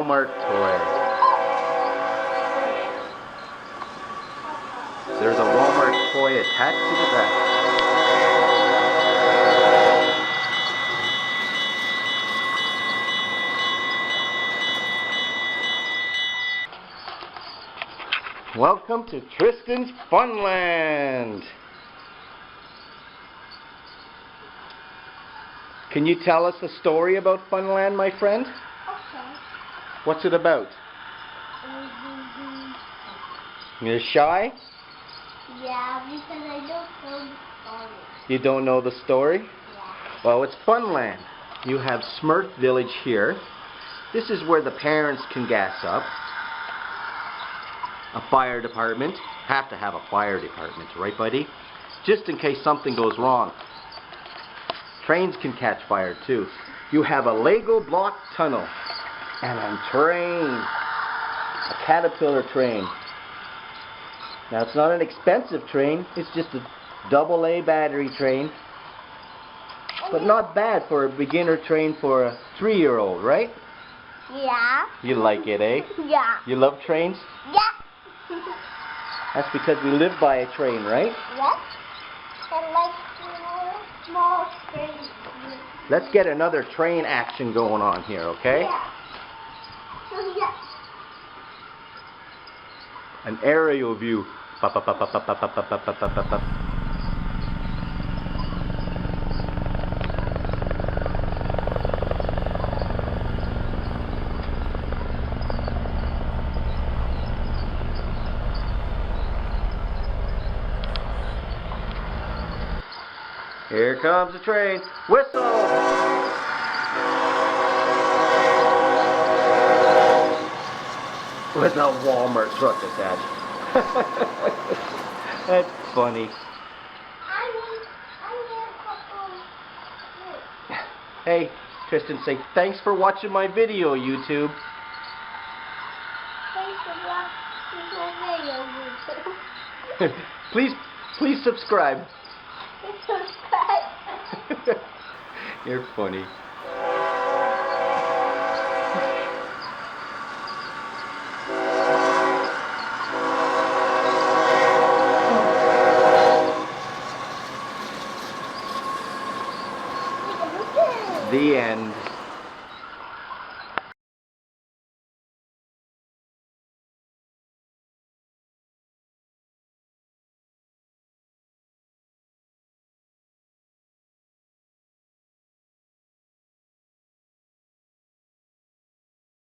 Walmart toy. There's a Walmart toy attached to the back. Welcome to Tristen's Funland. Can you tell us a story about Funland, my friend? Okay. What's it about? You're shy? Yeah, because I don't know the story. You don't know the story? Yeah. Well, it's Funland. You have Smurf Village here. This is where the parents can gas up. A fire department. Have to have a fire department, right, buddy? Just in case something goes wrong. Trains can catch fire too. You have a Lego block tunnel and a train, a Caterpillar train. Now it's not an expensive train, it's just a AA battery train, but not bad for a beginner train for a 3-year-old, right? Yeah. You like it, eh? Yeah. You love trains? Yeah. That's because we live by a train, right? Yes. And like small trains. Let's get another train action going on here, okay? Yeah. Yeah. An aerial view. Here comes the train. Whistle! With a Walmart truck attached. That's funny. Hey, Tristen, say thanks for watching my video, YouTube. Thanks for watching my video, please subscribe. Subscribe. You're funny. The end.